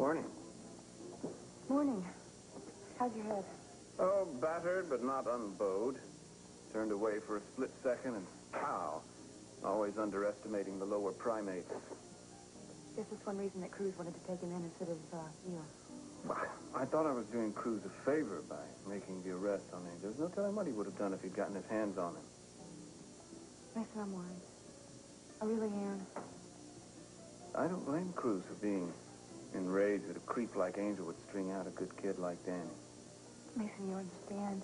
Morning. Morning. How's your head? Oh, battered but not unbowed. Turned away for a split second and pow. Always underestimating the lower primates. Guess that's one reason that Cruz wanted to take him in instead of you. Well, I thought I was doing Cruz a favor by making the arrest on him. There's no telling what he would have done if he'd gotten his hands on him. Mason, I'm worried. I really am. I don't blame Cruz for being enraged that a creep like Angel would string out a good kid like Danny. Mason, you understand.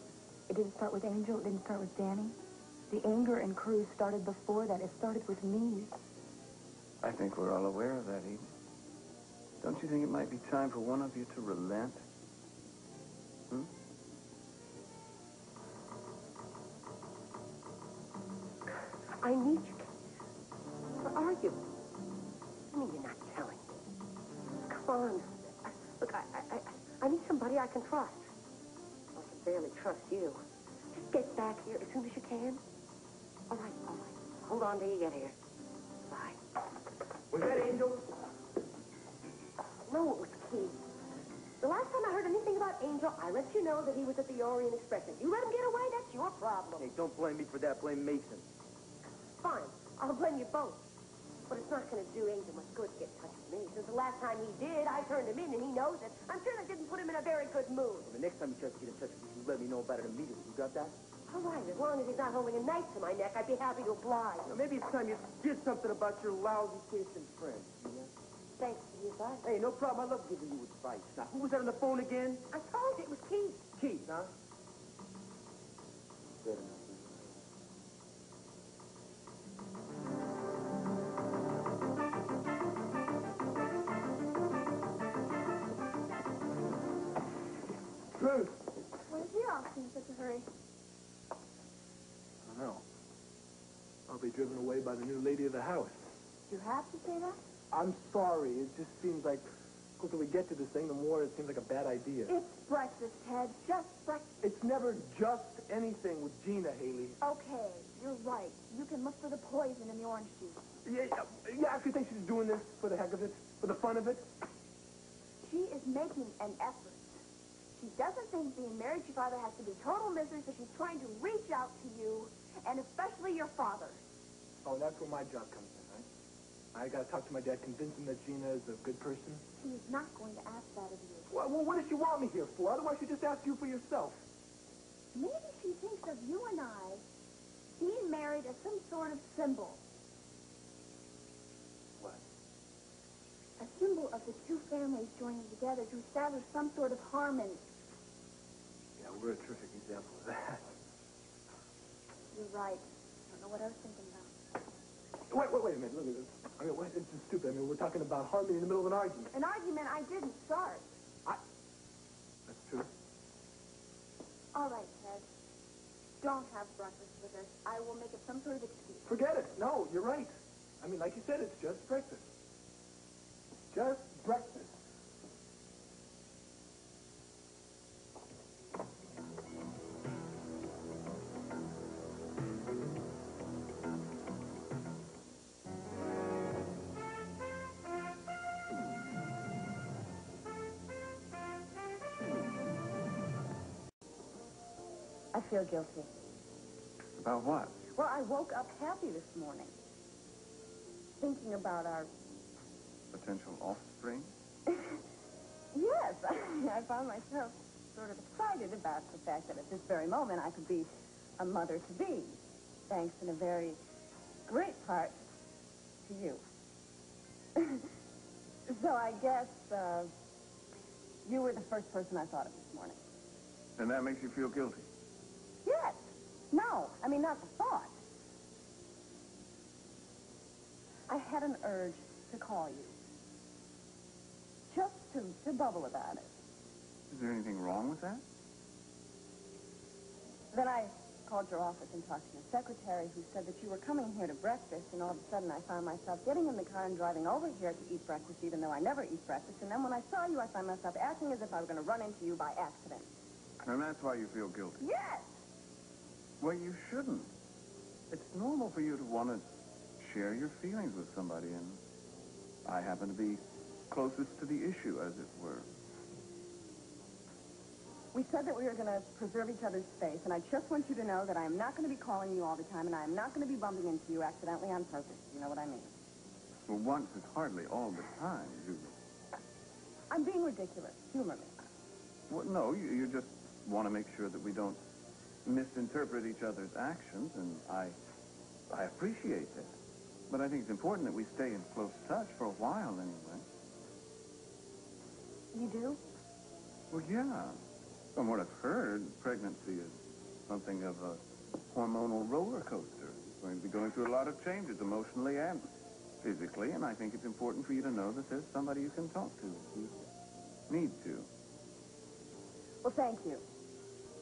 It didn't start with Angel. It didn't start with Danny. The anger in Cruz started before that. It started with me. I think we're all aware of that, Eden. Don't you think it might be time for one of you to relent? Hmm? I need you. Where are you? I mean, you're not telling. Come on. Look, I need somebody I can trust. I can barely trust you. Just get back here as soon as you can. All right, all right. Hold on till you get here. Bye. Was that Angel? No, it was Keith. The last time I heard anything about Angel, I let you know that he was at the Orient Express. If you let him get away, that's your problem. Hey, don't blame me for that. Blame Mason. Fine. I'll blame you both. But it's not going to do Angel much good to get in touch with me. Since the last time he did, I turned him in, and he knows it. I'm sure that didn't put him in a very good mood. Well, the next time he tries to get in touch with you, let me know about it immediately. You got that? All right, as long as he's not holding a knife to my neck, I'd be happy to oblige. Now, maybe it's time you did something about your lousy taste in friends. You know? Thanks for the advice. Hey, no problem. I love giving you advice. Now, who was that on the phone again? I told you it was Keith. Keith, huh? Good enough. Cruz! What is he off in such a hurry? I don't know. I'll be driven away by the new lady of the house. You have to say that? I'm sorry. It just seems like the quicker we get to this thing, the more it seems like a bad idea. It's breakfast, Ted. Just breakfast. It's never just anything with Gina, Haley. Okay, you're right. You can look for the poison in the orange juice. Yeah, actually think she's doing this for the heck of it, for the fun of it. She is making an effort. She doesn't think being married to your father has to be total misery, so she's trying to reach out to you, and especially your father. Oh, that's where my job comes in, right? I gotta talk to my dad, convince him that Gina is a good person. She is not going to ask that of you. Well, what does she want me here for? Otherwise, she'd just ask you for yourself. Maybe she thinks of you and I being married as some sort of symbol. What? A symbol of the two families joining together to establish some sort of harmony. Yeah, we're a terrific example of that. You're right. I don't know what I was thinking about. Wait a minute. Look at this. I mean, it's just stupid. I mean, we're talking about harmony in the middle of an argument. An argument I didn't start. That's true. All right, Ted. Don't have breakfast with us. I will make it some sort of excuse. Forget it. No, you're right. I mean, like you said, it's just breakfast. Just breakfast. I feel guilty. About what? Well, I woke up happy this morning. Thinking about our... Potential offspring? Yes, I found myself sort of excited about the fact that at this very moment I could be a mother-to-be, thanks in a very great part to you. So I guess you were the first person I thought of this morning. And that makes you feel guilty? Yes. No, I mean, not the thought. I had an urge to call you. Just to bubble about it. Is there anything wrong with that? Then I called your office and talked to your secretary, who said that you were coming here to breakfast, and all of a sudden I found myself getting in the car and driving over here to eat breakfast, even though I never eat breakfast. And then when I saw you, I found myself acting as if I were going to run into you by accident. And that's why you feel guilty? Yes! Well, you shouldn't. It's normal for you to want to share your feelings with somebody, and I happen to be closest to the issue, as it were. We said that we were going to preserve each other's space, and I just want you to know that I am not going to be calling you all the time, and I am not going to be bumping into you accidentally on purpose. You know what I mean? Well, once is hardly all the time, Julie. I'm being ridiculous. Humor me. Well, no, you just want to make sure that we don't misinterpret each other's actions, and I appreciate that. But I think it's important that we stay in close touch for a while, anyway. You do? Well, yeah. From what I've heard, pregnancy is something of a hormonal roller coaster. It's going to be going through a lot of changes, emotionally and physically, and I think it's important for you to know that there's somebody you can talk to if you need to. Well, thank you.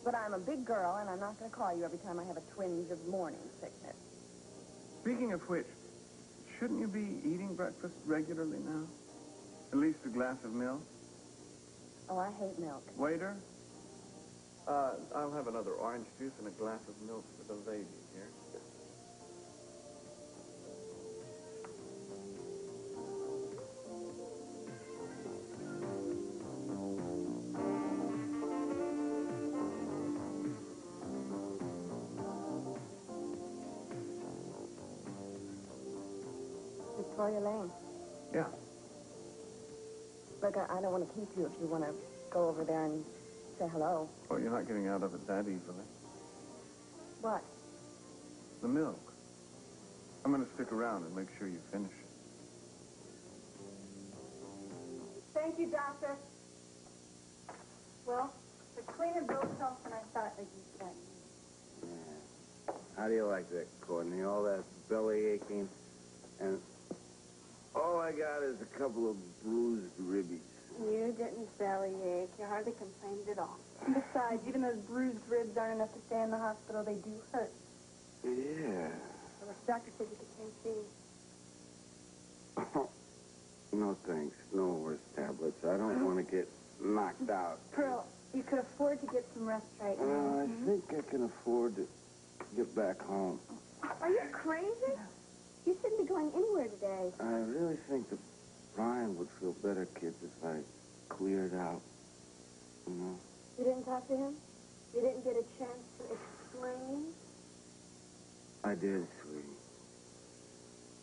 But I'm a big girl, and I'm not going to call you every time I have a twinge of morning sickness. Speaking of which, shouldn't you be eating breakfast regularly now? At least a glass of milk? Oh, I hate milk. Waiter? I'll have another orange juice and a glass of milk for the lady here. Victoria Lane. Yeah. Look, I don't want to keep you if you want to go over there and say hello. Oh, you're not getting out of it that easily. What? The milk. I'm going to stick around and make sure you finish it. Thank you, Doctor. Well, the cleaner goes off than I thought that you said. Yeah. How do you like that, Courtney? All that belly aching, and all I got is a couple of bruised ribbies. You didn't bellyache. You hardly complained at all. Besides, even those bruised ribs aren't enough to stay in the hospital. They do hurt. Yeah. Well, the doctor said you could take these. No thanks. No worse tablets. I don't want to get knocked out. Pearl, you could afford to get some rest right now. I think I can afford to get back home. Are you crazy? You shouldn't be going anywhere today. I really think that Brian would feel better, kids, if I cleared out. You know? You didn't talk to him? You didn't get a chance to explain? I did, sweetie.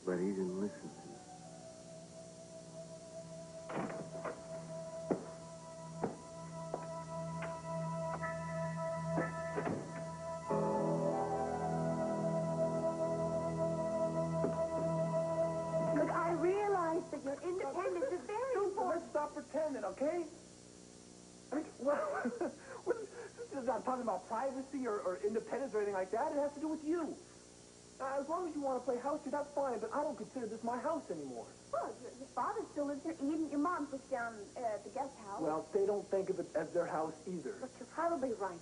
But he didn't listen to me. Look, I realize that your independence is very important. Let's stop pretending, okay? I mean, well, this is not talking about privacy or independence or anything like that. It has to do with you. As long as you want to play house, that's fine, but I don't consider this my house anymore. Well, your father still lives here. Even your mom lives down at the guest house. Well, they don't think of it as their house either. But you're probably right.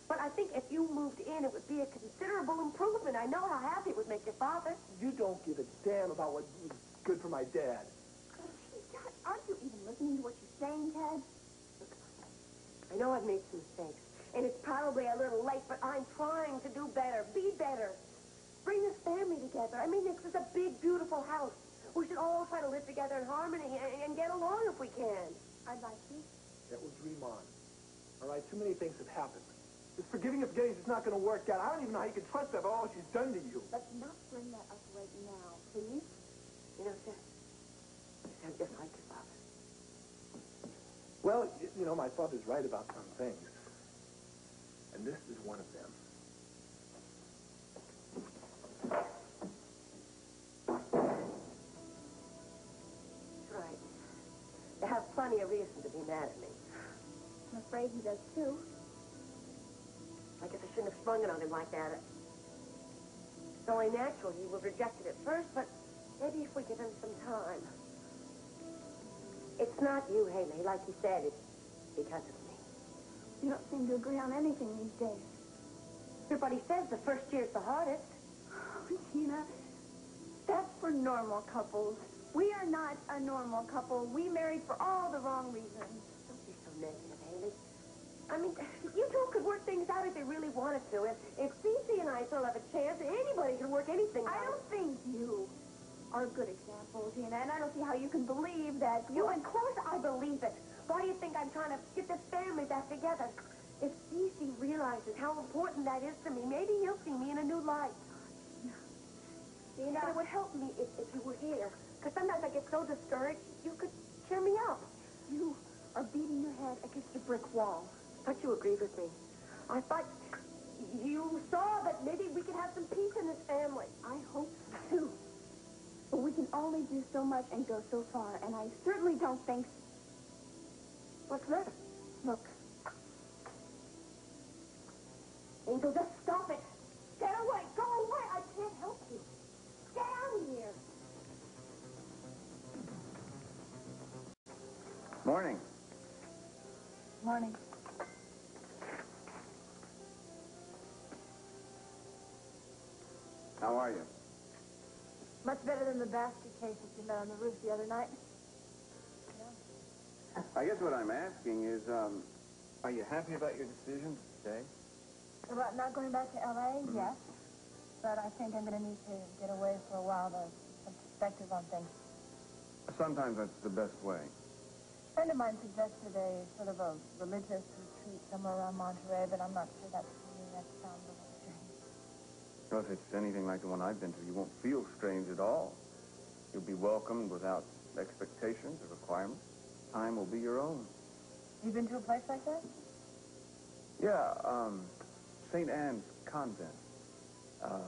But I think if you moved in, it would be a considerable improvement. I know how happy it would make your father. You don't give a damn about what was good for my dad. Dad, aren't you even listening to what you're saying, Ted? Look, I know I've made some mistakes, and it's probably a little late, but I'm trying to do better, be better. Bring this family together. I mean, this is a big, beautiful house. We should all try to live together in harmony and get along if we can. I'd like to. That will dream on. All right, too many things have happened. This forgiving and forgetting is just not going to work out. I don't even know how you can trust her about all she's done to you. Let's not bring that up right now, please. You know, Seth, you sound just like your father. Well, you know, my father's right about some things. And this is one of them. That's right. You have plenty of reason to be mad at me. I'm afraid he does, too. I guess I shouldn't have sprung it on him like that. It's only natural he would reject it at first, but maybe if we give him some time. It's not you, Haley. Like you said, it's because of me. You don't seem to agree on anything these days. Everybody says the first year's the hardest. Oh, Gina, that's for normal couples. We are not a normal couple. We married for all the wrong reasons. Don't be so negative, Haley. I mean, you two could work things out if they really wanted to. If Cece and I still have a chance, anybody can work anything out. I don't think you. are good examples, and I don't see how you can believe that you... Of course I believe it. Why do you think I'm trying to get this family back together? If Cece realizes how important that is to me, maybe he'll see me in a new light. It would help me if you were here, because sometimes I get so discouraged, you could cheer me up. You are beating your head against a brick wall. I thought you agreed with me. I thought you saw that maybe we could have some peace in this family. I hope so, too. But we can only do so much and go so far, and I certainly don't think... What's that? Look. Angel, just stop it. Get away. Go away. I can't help you. Get out of here. Morning. Morning. How are you? Much better than the basket case that you met on the roof the other night. I guess what I'm asking is, are you happy about your decision to stay? About not going back to L.A., yes. But I think I'm going to need to get away for a while to get some perspective on things. Sometimes that's the best way. A friend of mine suggested a sort of a religious retreat somewhere around Monterey, but I'm not sure that's for me. That sounds a little strange. Well, if it's anything like the one I've been to, you won't feel strange at all. You'll be welcomed without expectations or requirements. Time will be your own. You been to a place like that? Yeah, St. Anne's Convent. A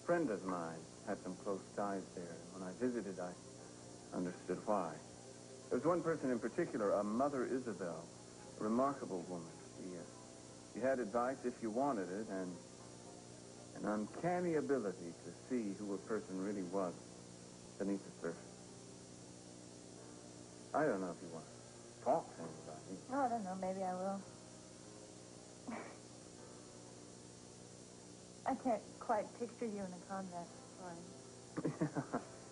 friend of mine had some close ties there. When I visited, I understood why. There was one person in particular, a Mother Isabel, a remarkable woman. She had advice if you wanted it, and an uncanny ability to see who a person really was beneath the surface. I don't know if you want to talk to him about it. Oh, I don't know. Maybe I will. I can't quite picture you in a convent, Brian.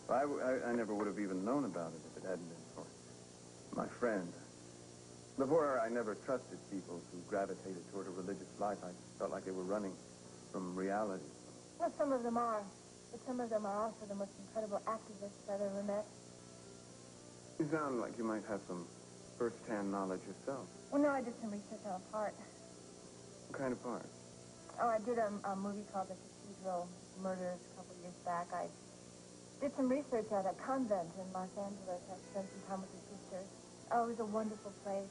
Well, I never would have even known about it if it hadn't been for my friend. Before, I never trusted people who gravitated toward a religious life. I felt like they were running from reality. Well, some of them are. But some of them are also the most incredible activists I've ever met. You sound like you might have some first-hand knowledge yourself. Well, no, I did some research on a part. What kind of part? Oh, I did a movie called The Cathedral Murders a couple years back. I did some research at a convent in Los Angeles. I spent some time with the sisters. Oh, it was a wonderful place,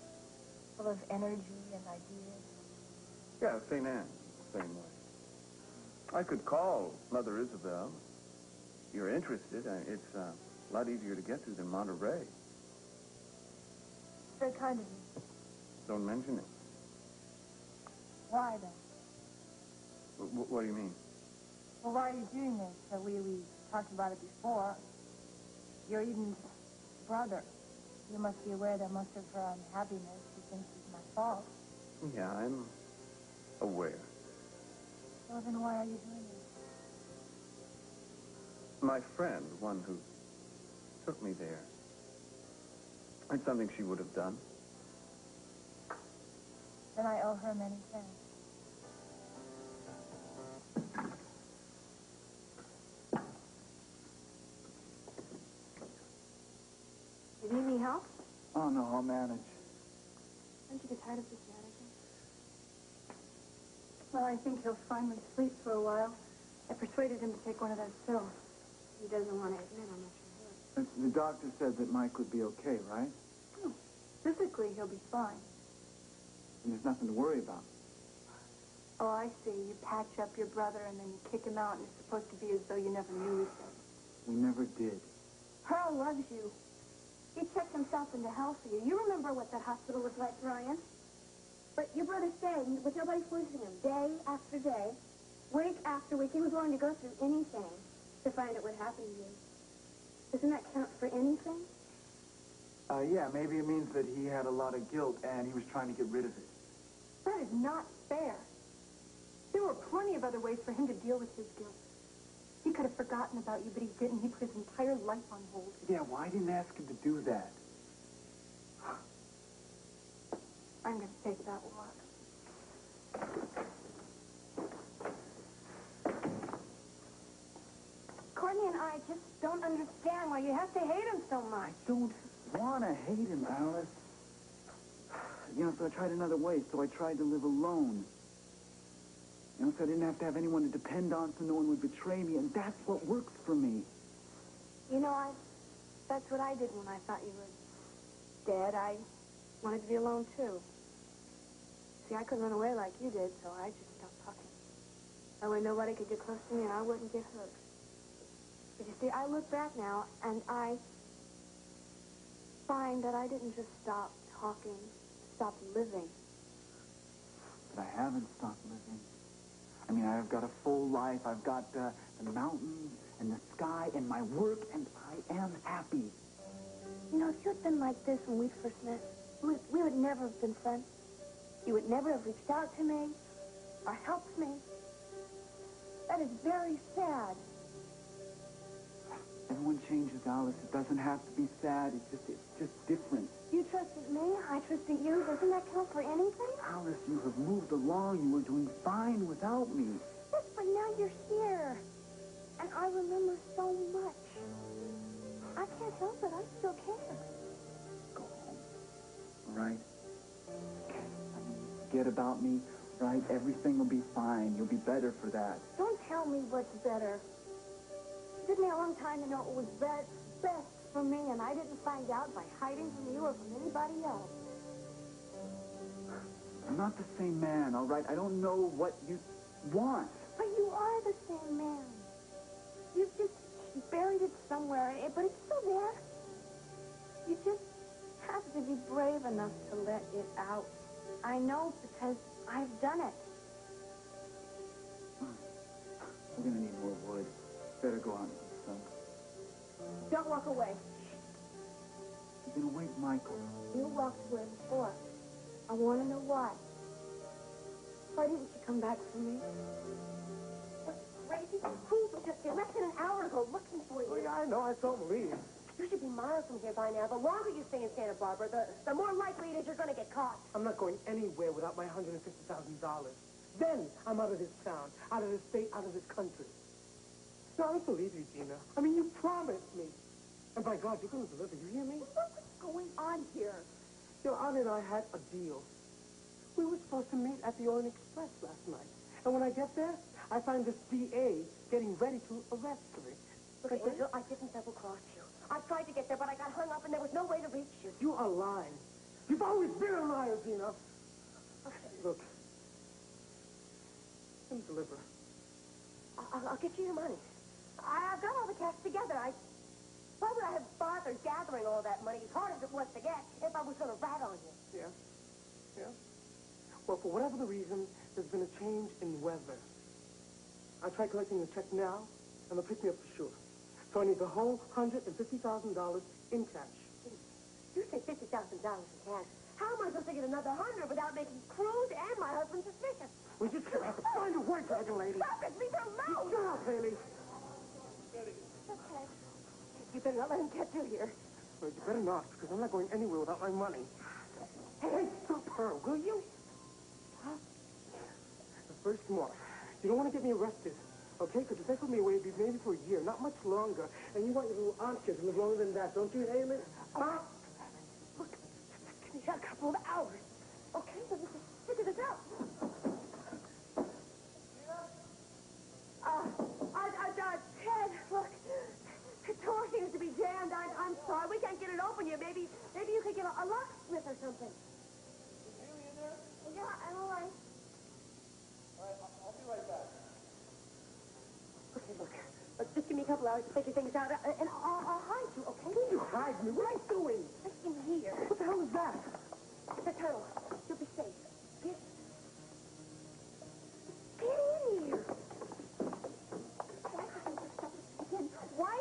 full of energy and ideas. Yeah, St. Anne, same way. I could call Mother Isabel. If you're interested, it's a lot easier to get to than Monterey. Very kind of you. Don't mention it. Why, then? What do you mean? Well, why are you doing this? We talked about it before. You're Eden's brother. You must be aware that most of her unhappiness, she thinks, is my fault. Yeah, I'm aware. Well, then why are you doing this? My friend, the one who took me there, it's something she would have done. Then I owe her many thanks. You need any help? Oh, no, I'll manage. Don't you get tired of this managing? Well, I think he'll finally sleep for a while. I persuaded him to take one of those pills. He doesn't want to admit how much he hurt. The doctor said that Mike would be okay, right? Oh, physically, he'll be fine. And there's nothing to worry about. Oh, I see. You patch up your brother and then you kick him out, and it's supposed to be as though you never knew each other. We never did. Pearl loves you. He checked himself into hell for you. You remember what that hospital was like, Brian? But your brother stayed with nobody forcing him, day after day, week after week. He was willing to go through anything to find out what happened to you. Doesn't that count for anything? Yeah, maybe it means that he had a lot of guilt and he was trying to get rid of it. That is not fair. There were plenty of other ways for him to deal with his guilt. He could have forgotten about you, but he didn't. He put his entire life on hold. Yeah, why didn't ask him to do that? I'm going to take that walk. Courtney and I just don't understand why you have to hate him so much. I don't want to hate him, Alice. You know, so I tried another way. So I tried to live alone. You know, so I didn't have to have anyone to depend on, so no one would betray me, and that's what works for me. You know, that's what I did when I thought you were dead. I wanted to be alone, too. See, I couldn't run away like you did, so I just stopped talking. That way nobody could get close to me and I wouldn't get hurt. But you see, I look back now, and I find that I didn't just stop talking, stop living. But I haven't stopped living. I mean, I've got a full life. I've got the mountains and the sky and my work, and I am happy. You know, if you had been like this when we first met, we would never have been friends. You would never have reached out to me or helped me. That is very sad. Everyone changes, Alice. It doesn't have to be sad. It's just different. You trusted me, I trusted you. Doesn't that count for anything? Alice, you have moved along. You were doing fine without me. Yes, but now you're here. And I remember so much. I can't help it. I still care. Go home. All right? Okay. I mean, forget about me, right? Everything will be fine. You'll be better for that. Don't tell me what's better. It took me a long time to know what was best for me, and I didn't find out by hiding from you or from anybody else. I'm not the same man, all right? I don't know what you want. But you are the same man. You've just buried it somewhere, but it's still there. You just have to be brave enough to let it out. I know because I've done it. We're gonna need more wood. Better go out into the sun. Don't walk away. You're gonna wake Michael. You walked away before. I want to know why. Why didn't you come back for me? What crazy fool was just here less than an hour ago looking for you. Oh, yeah, I know. I saw him leave. You should be miles from here by now. The longer you stay in Santa Barbara, the more likely it is you're going to get caught. I'm not going anywhere without my $150,000. Then I'm out of this town, out of this state, out of this country. No, I don't believe you, Gina. I mean, you promised me. And by God, you're going to deliver. You hear me? What's going on here? Your Aunt and I had a deal. We were supposed to meet at the Orient Express last night. And when I get there, I find this DA getting ready to arrest me. Look, Angel, I didn't double-cross you. I tried to get there, but I got hung up, and there was no way to reach you. You are lying. You've always been a liar, Gina. Okay. Look. Let me deliver. I'll get you your money. I've got all the cash together. Why would I have bothered gathering all that money, as hard as it was to get, if I was going to rat on you? Yeah. Yeah. Well, for whatever the reason, there's been a change in weather. I tried collecting the check now, and they'll pick me up for sure. So I need the whole $150,000 in cash. You say $50,000 in cash. How am I supposed to get another 100 without making Cruz and my husband suspicious? We just have to find a way, dragon lady. Stop it! Leave her alone! Shut up, Haley. Okay. You better not let him catch you here. Well, you better not, because I'm not going anywhere without my money. Hey, stop her, will you? Huh? First, more. You don't want to get me arrested, okay? Because if they put me away, it'd be maybe for a year, not much longer. And you want your little aunt here to live longer than that, don't you, Haley? Huh? Look, just give me a couple of hours. Okay, so we can figure this out. Ted, look, the door seems to be jammed. I'm sorry, we can't get it open yet. Maybe you could get a locksmith or something. Is Haley in there? Yeah, I'm all right. All right, I'll be right back. Okay, look, just give me a couple hours to figure things out, and I'll hide you, okay? You hide me? What are you doing? In here. What the hell is that? The tunnel. You'll be safe. Get in here. Why?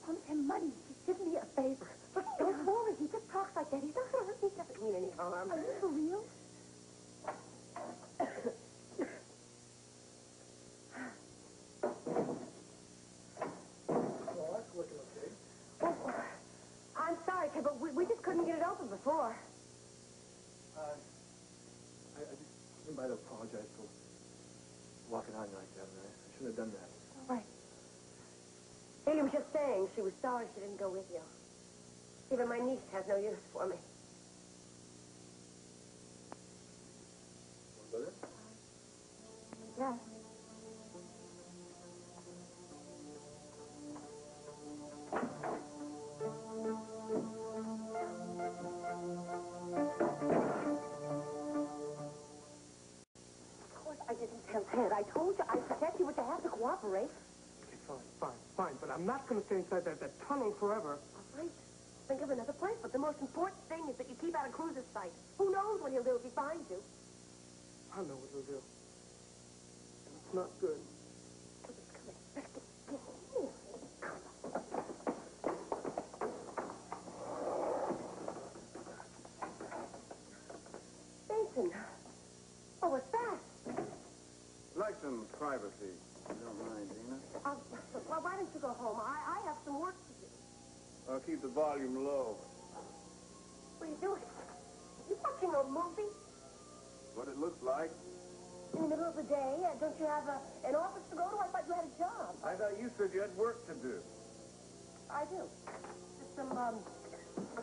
Promise him money. He's giving me a favor. Look, don't worry. He just talks like that. He's not going to hurt me. He doesn't mean any harm. Are you for real? Well, that's looking okay. Well, I'm sorry, Ted, but we just couldn't get it open before. I just came by to apologize for walking on you like that, man. I shouldn't have done that. All right. Haley was just saying she was sorry she didn't go with you. Even my niece has no use for me. Yes. Of course I didn't tell Ted. I told you I'd protect you, but you have to cooperate. Okay, fine. But I'm not going to stay inside that tunnel forever. All right. Think of another place, but the most important thing is that you keep out of Cruz's sight. Who knows what he'll do if he finds you? I know what he'll do. And it's not good. Come here. Let's get here. Jason. Oh, what's that? I'd like some privacy, if you don't mind, Dina. Well, why don't you go home? I have some work to do. I'll keep the volume low. What are you doing? You watching a movie? What it looks like. In the middle of the day? Don't you have an office to go to? I thought you had a job. I thought you said you had work to do. I do. Just some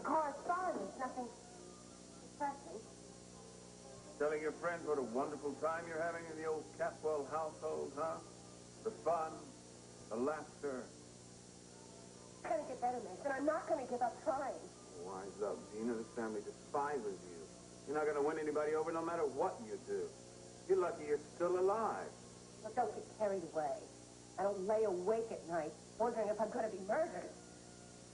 correspondence, nothing pressing. Telling your friends what a wonderful time you're having in the old Catwell household, huh? The fun, the laughter. I'm going to get better, Mason. I'm not going to give up trying. Wise up, Gina. This family despises you. You're not going to win anybody over no matter what you do. You're lucky you're still alive. But don't get carried away. I don't lay awake at night wondering if I'm going to be murdered.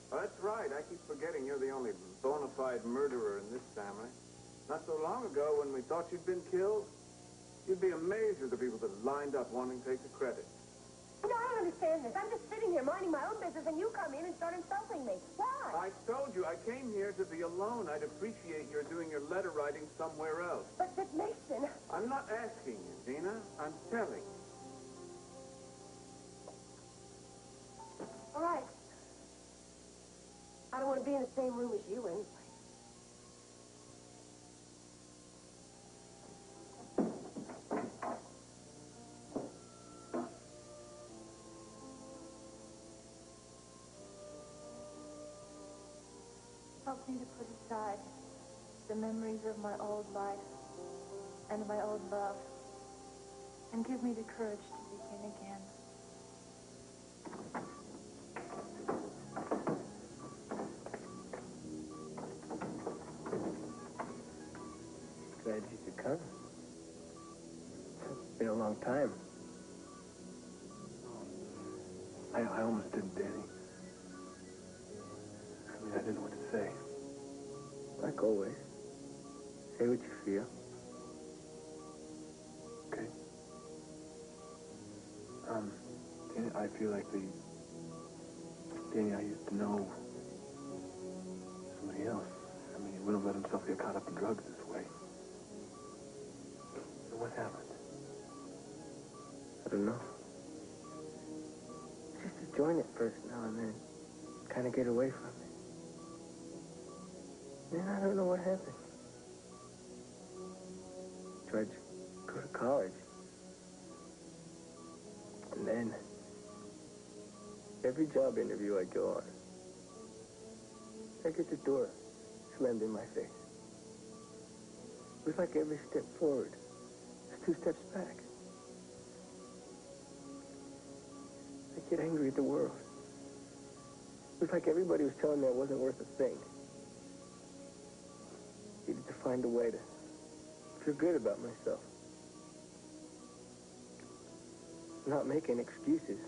Well, that's right. I keep forgetting you're the only bona fide murderer in this family. Not so long ago, when we thought you'd been killed, you'd be amazed at the people that lined up wanting to take the credit. You know, I don't understand this. I'm just sitting here minding my own business, and you come in and start insulting me. Why? I told you, I came here to be alone. I'd appreciate your doing your letter writing somewhere else. But Mason... I'm not asking you, Dina. I'm telling you. All right. I don't want to be in the same room as you anyway. Help me to put aside the memories of my old life and my old love, and give me the courage to begin again. Glad you could come. It's been a long time. I almost didn't, Danny. I mean, I didn't know what to say. Like always. Say what you feel. Okay. Danny, I feel like the Danny I used to know somebody else. I mean, he wouldn't let himself get caught up in drugs this way. So what happened? I don't know. Just to join it first now and then. Kind of get away from it. Then I don't know what happened. Tried to go to college. And then, every job interview I go on, I get the door slammed in my face. It was like every step forward is 2 steps back. I get angry at the world. It was like everybody was telling me I wasn't worth a thing. Needed to find a way to feel good about myself. Not making excuses.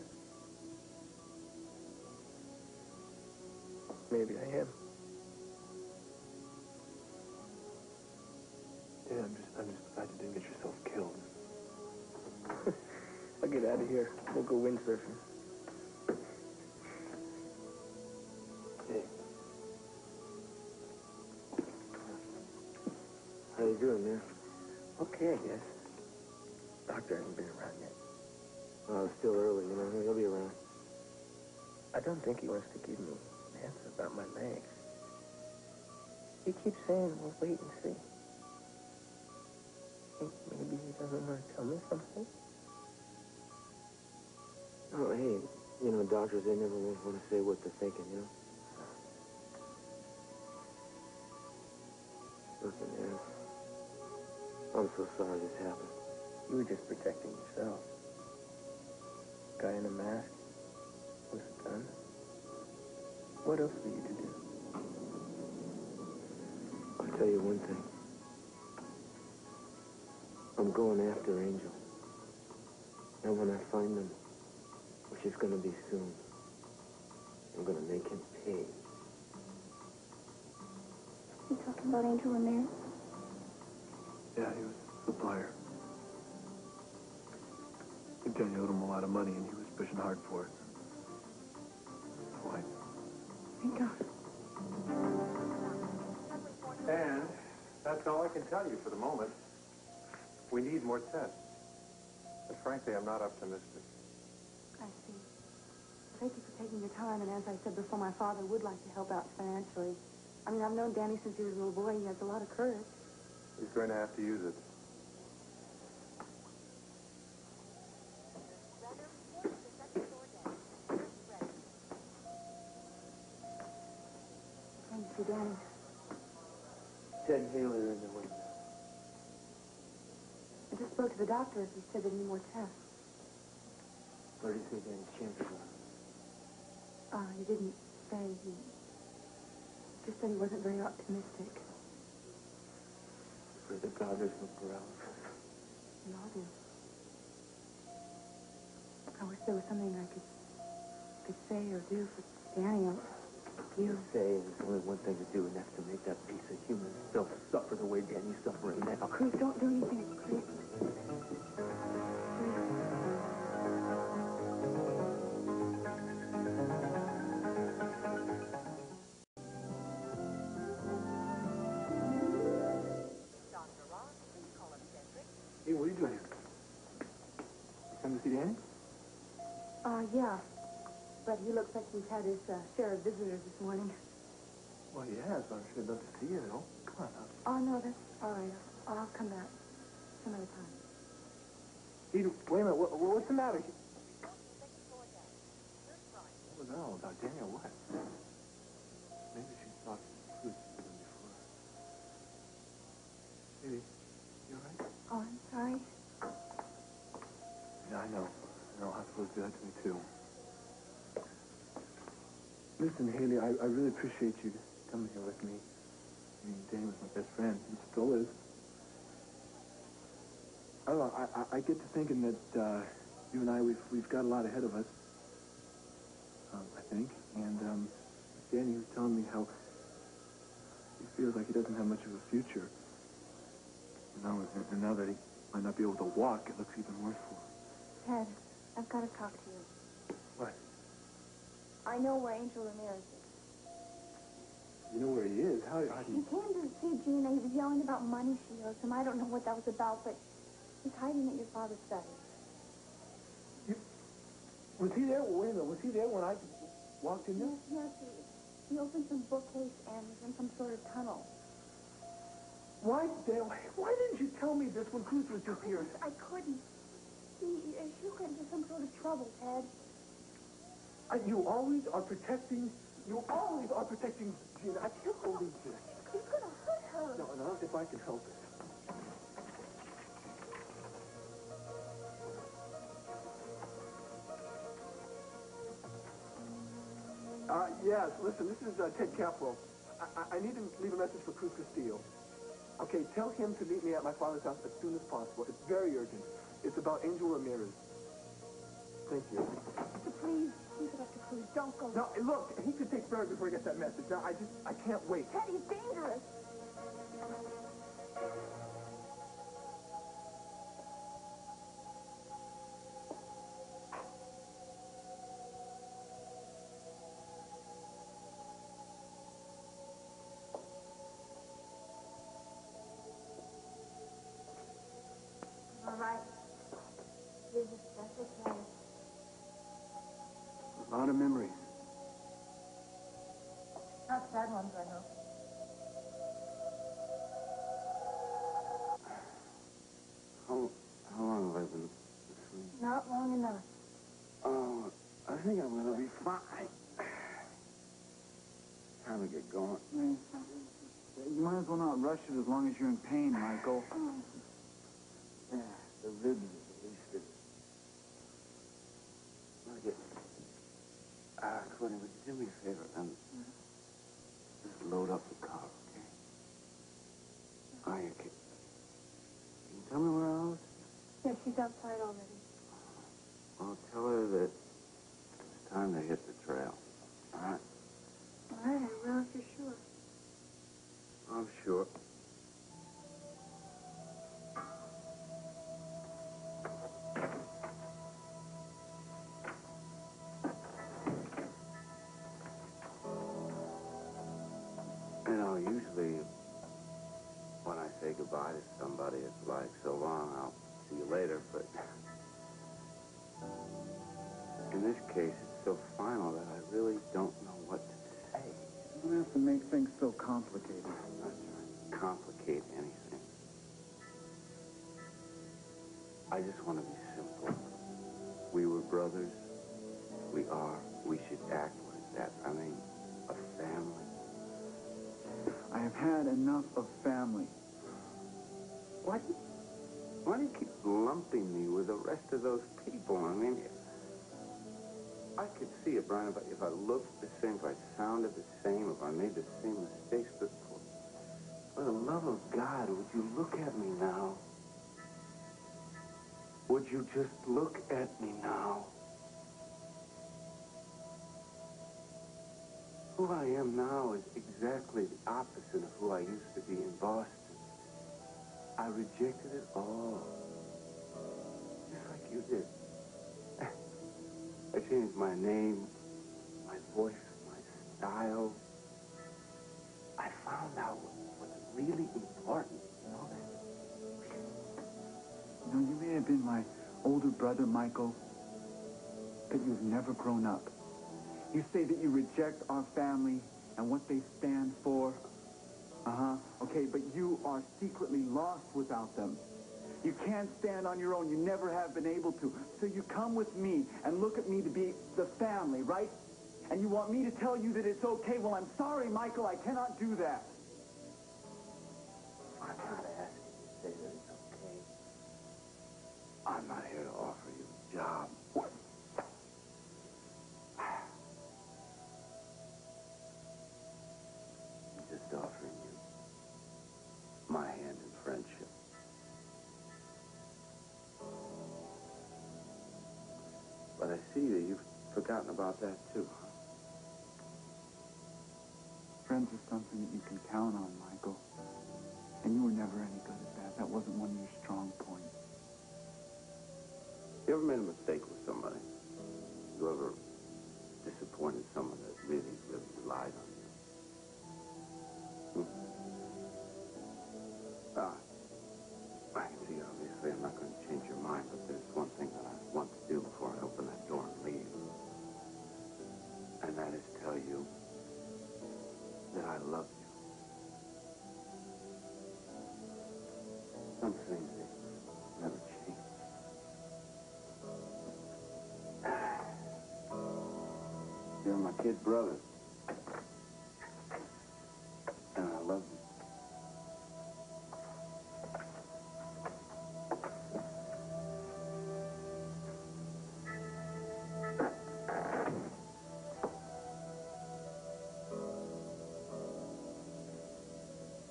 Maybe I am. Yeah, I'm just glad you didn't get yourself killed. I'll get out of here. We'll go windsurfing. Hey. How you doing, man? Okay, I guess. Doctor hasn't been around yet. Oh, it's still early, you know. He'll be around. I don't think he wants to give me an answer about my legs. He keeps saying we'll wait and see. Think maybe he doesn't want to tell me something? Oh, hey, You know, doctors, they never want to say what they're thinking, you know? Listen, man, I'm so sorry this happened. You were just protecting yourself. Guy in a mask with a gun. What else were you to do? I'll tell you one thing. I'm going after Angel. And when I find them, which is going to be soon, I'm going to make him pay. You talking about Angel and Mary? Yeah, he was a supplier. I think Danny owed him a lot of money, and he was pushing hard for it. Why? Thank God. And that's all I can tell you for the moment. We need more tests. But frankly, I'm not optimistic. I see. Thank you for taking your time, and as I said before, my father would like to help out financially. I mean, I've known Danny since he was a little boy. He has a lot of courage. He's going to have to use it. Thank you, Danny. Ted and Haley are in the window. I just spoke to the doctor. He said they need more tests. What do you think Danny's chances are? He didn't say. He just said he wasn't very optimistic. For the God, there's no paralysis. We all do. I wish there was something I could say or do for Danny or you. Say there's only one thing to do, and that's to make that piece of human self suffer the way Danny's suffering now. Please don't do anything. Please. Hey, what are you doing here? You come to see Danny? Yeah. But he looks like he's had his share of visitors this morning. Well, he has, but I'm sure he'd love to see you, though. Come on, now. Oh, no, that's all right. I'll come back some other time. Hey, wait a minute. What's the matter? What was that all about, Danny, or what? Maybe she thought she was doing before. Baby, you all right? Oh, I'm sorry. Yeah, I know. Hospitals do that to me, too. Listen, Haley, I really appreciate you coming here with me. I mean, Danny was my best friend. He still is. I don't know, I get to thinking that you and I, we've got a lot ahead of us, I think. And Danny was telling me how he feels like he doesn't have much of a future. And now that he might not be able to walk, it looks even worse for him. Ted, I've got to talk to you. What? I know where Angel Ramirez is. You know where he is? How do He came to see Gina. He was yelling about money she owes him. I don't know what that was about, but he's hiding at your father's study. Was he there? Wait a minute. Was he there when I walked in there? Yes. He opened some bookcase and was in some sort of tunnel. Why didn't you tell me this when Cruz was just here? I couldn't. She'll get into some sort of trouble, Ted. You always are protecting Gina. I can't believe this. He's going to hurt her. No, not if I can help it. Yes, listen, this is Ted Capro. I need to leave a message for Cruz Castillo. Okay, tell him to meet me at my father's house as soon as possible. It's very urgent. It's about Angel Ramirez. Thank you. Please, Dr. Cruz, don't go. No, look, he could take forever before he gets that message. Now, I can't wait. Ted, he's dangerous. All right. That's okay. A lot of memories. Not sad ones, I hope. How long have I been asleep? Not long enough. Oh, I think think I'm gonna be fine. Time to get going. You might as well not rush it as long as you're in pain, Michael. Yeah, the ribs at least is... Courtney, would you do me a favor and just load up the car, okay? Oh, you can you tell me where I was? Yeah, she's outside already. Well, tell her that it's time to hit the trail. All right? All right, I will if you're sure. I'm sure. You know, usually when I say goodbye to somebody, it's like, so long, I'll see you later, but in this case, it's so final that I really don't know what to say. You don't have to make things so complicated. That's right. Complicate anything. I just want to be simple. We were brothers. We are. We should act like that. I mean, a family. I have had enough of family. Why do you keep lumping me with the rest of those people? I mean, I could see it, Brian, if I looked the same, if I sounded the same, if I made the same mistakes, but for the love of God, would you look at me now? Would you just look at me now? Who I am now is exactly the opposite of who I used to be in Boston. I rejected it all. Just like you did. I changed my name, my voice, my style. I found out what's really important, you know that? You know, you may have been my older brother, Michael, but you've never grown up. You say that you reject our family and what they stand for. Okay, but you are secretly lost without them. You can't stand on your own. You never have been able to. So you come with me and look at me to be the family, right? And you want me to tell you that it's okay. Well, I'm sorry, Michael. I cannot do that. I'm not asking you to say that it's okay. I'm not here to offer you a job. I'm just offering you my hand in friendship. But I see that you've forgotten about that too, huh? Friends are something that you can count on, Michael. And you were never any good at that. That wasn't one of your strong points. You ever made a mistake with somebody? You ever disappointed someone that really, really relied on you? I can see, obviously, I'm not going to change your mind, but there's one thing that I want to do before I open that door and leave. And that is tell you that I love you. Some things, they never change. You're my kid brother. And I love you.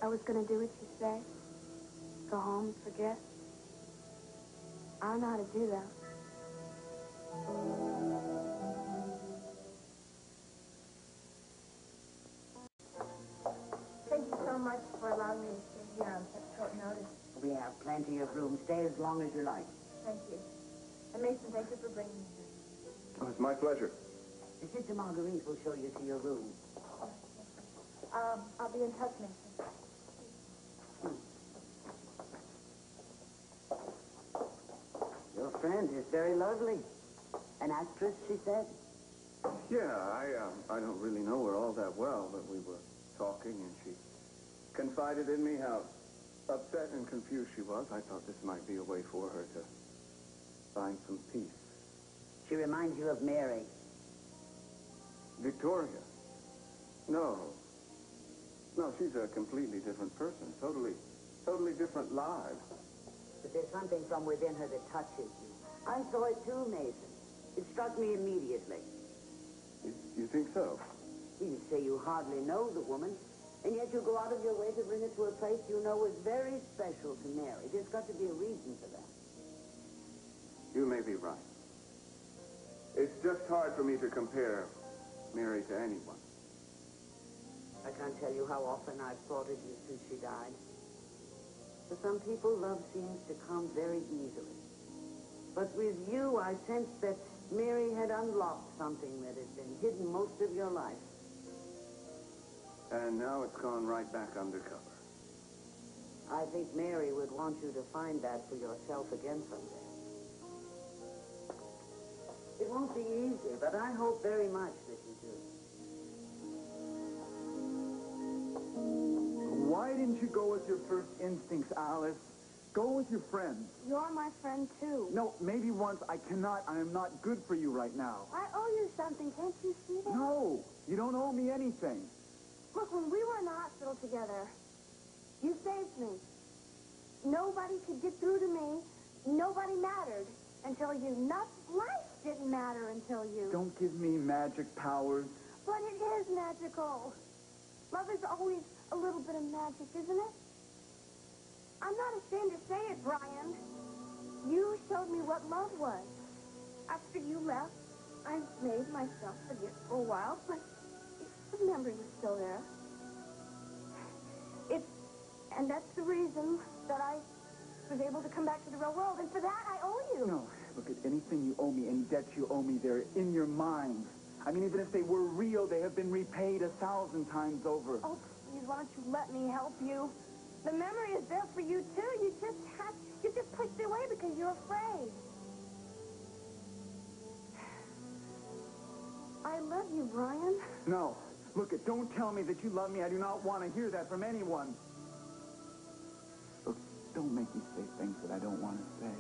I was going to do what you say. Go home and forget. I don't know how to do that. Thank you so much for allowing me to stay here on such short notice. We have plenty of room. Stay as long as you like. Thank you. And Mason, thank you for bringing me here. Oh, it's my pleasure. Sister Marguerite will show you to your room. I'll be in touch, Mason. Your friend is very lovely. An actress, she said? Yeah, I don't really know her all that well, but we were talking, and she confided in me how upset and confused she was. I thought this might be a way for her to find some peace. She reminds you of Mary. Victoria? No. No, she's a completely different person. Totally different lives. But there's something from within her that touches you. I saw it too, Mason. It struck me immediately. You think so? You say you hardly know the woman, and yet you go out of your way to bring her to a place you know is very special to Mary. There's got to be a reason for that. You may be right. It's just hard for me to compare Mary to anyone. I can't tell you how often I've thought of you since she died. For some people, love seems to come very easily. But with you, I sensed that Mary had unlocked something that had been hidden most of your life. And now it's gone right back undercover. I think Mary would want you to find that for yourself again someday. It won't be easy, but I hope very much that you do. Why didn't you go with your first instincts, Alice? Go with your friends. You're my friend, too. No, maybe once. I cannot. I am not good for you right now. I owe you something. Can't you see that? No, you don't owe me anything. Look, when we were in the hospital together, you saved me. Nobody could get through to me. Nobody mattered until you. Life didn't matter until you. Don't give me magic powers. But it is magical. Love is always a little bit of magic, isn't it? I'm not ashamed to say it, Brian. You showed me what love was. After you left, I made myself forget for a while, but the memory was still there. And that's the reason that I was able to come back to the real world, and for that I owe you. No, look, at anything you owe me, any debts you owe me, they're in your mind. I mean, even if they were real, they have been repaid 1,000 times over. Oh, please, why don't you let me help you? The memory is there for you, too. You just pushed it away because you're afraid. I love you, Brian. No. Look, don't tell me that you love me. I do not want to hear that from anyone. Look, don't make me say things that I don't want to say.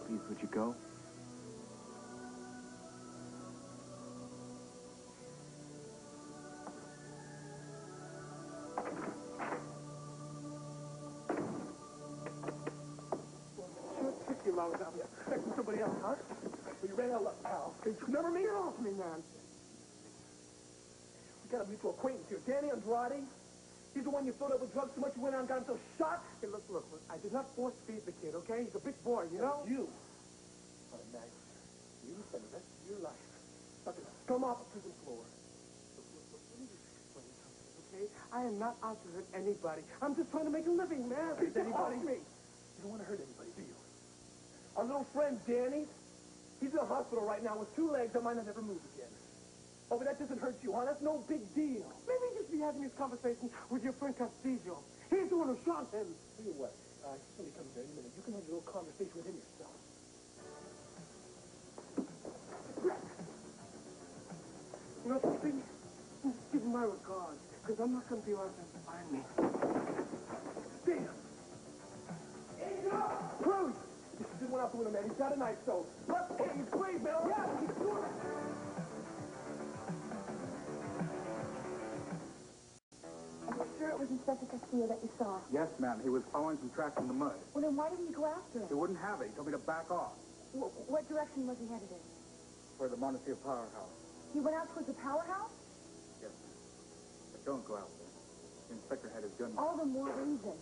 Please, would you go? Your mom was out there expecting somebody else, huh? Well, you ran out of luck, pal. You never made it off me, man. We got a mutual acquaintance here. Danny Andrade. He's the one you filled up with drugs so much you went out and got him so shot. Hey, look. I did not force feed the kid, okay? He's a big boy, you know? You. What a man. You spend the rest of your life stuck in a scum off a prison floor. Look, let me just explain something, okay? I am not out to hurt anybody. I'm just trying to make a living, man. Hurt anybody? Me. You don't want to hurt anybody, do you? Our little friend, Danny, he's in the hospital right now with 2 legs that might not ever move again. Oh, but that doesn't hurt you, huh? That's no big deal. Maybe you just be having this conversation with your friend Castillo. He's the one who shot him. Tell you what, he's going to come here in a minute. You can have your little conversation with him yourself. You know something? Just give him my regards, because I'm not going to be around to find me. Damn! Cruz! You just went out the window, man. He's got a knife, so let's get him brave, man. Yeah, he's doing it. Are you sure it was Inspector Castillo that you saw? Yes, ma'am. He was following some tracks in the mud. Well, then why didn't you go after him? He wouldn't have it. He told me to back off. What direction was he headed in? For the Montesquieu powerhouse. He went out towards the powerhouse? Yes, ma'am. But don't go out there. The inspector had his gun. All the more reason.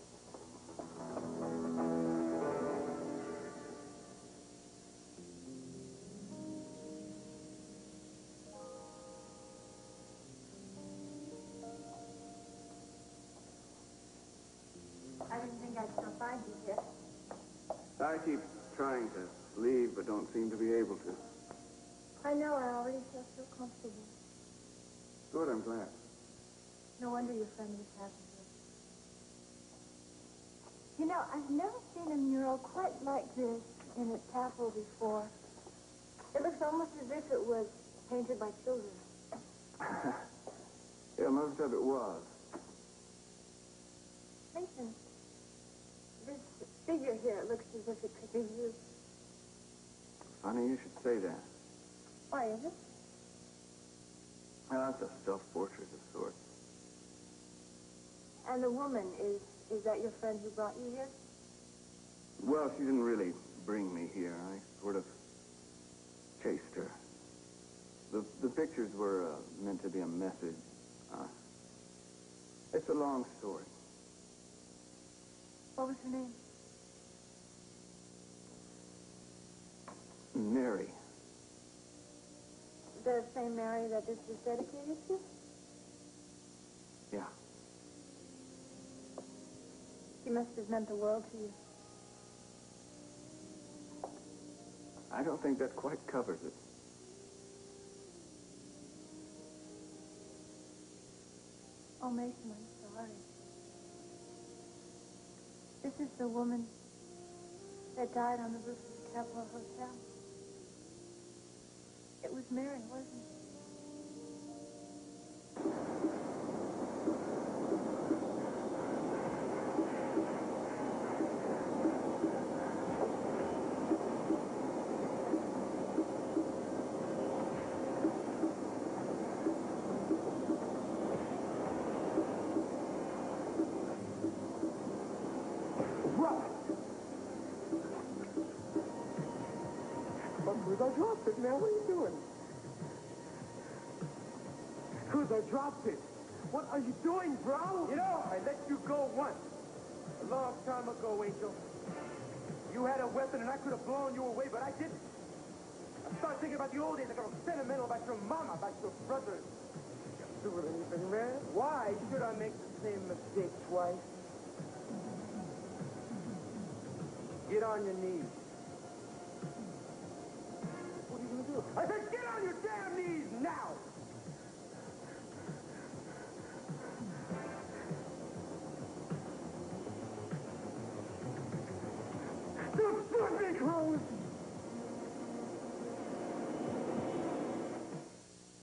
I didn't think I'd still find you here. I keep trying to leave, but don't seem to be able to. I know, I already feel so comfortable. Good, I'm glad. No wonder your friend was happy here. You know, I've never seen a mural quite like this in its chapel before. It looks almost as if it was painted by children. Yeah, most of it was. Mason, this figure here, it looks as if it could be you. Funny you should say that. Why is it? Well, it's a self-portrait of sorts. And the woman, is that your friend who brought you here? Well, she didn't really bring me here. I sort of chased her. The pictures were meant to be a message. It's a long story. What was her name? Mary. The same Mary that this is dedicated to? Yeah. She must have meant the world to you. I don't think that quite covers it. Oh, Mason, I'm sorry. This is the woman that died on the roof of the Capitol Hotel. It was Mary, wasn't it? I dropped it, man. What are you doing? Cruz, I dropped it. What are you doing, bro? You know, I let you go once. A long time ago, Angel. You had a weapon and I could have blown you away, but I didn't. I started thinking about the old days. I got sentimental about your mama, about your brothers. Can't do anything, man. Why should I make the same mistake twice? Get on your knees. I said, get on your damn knees now! Don't shoot me, Cruz!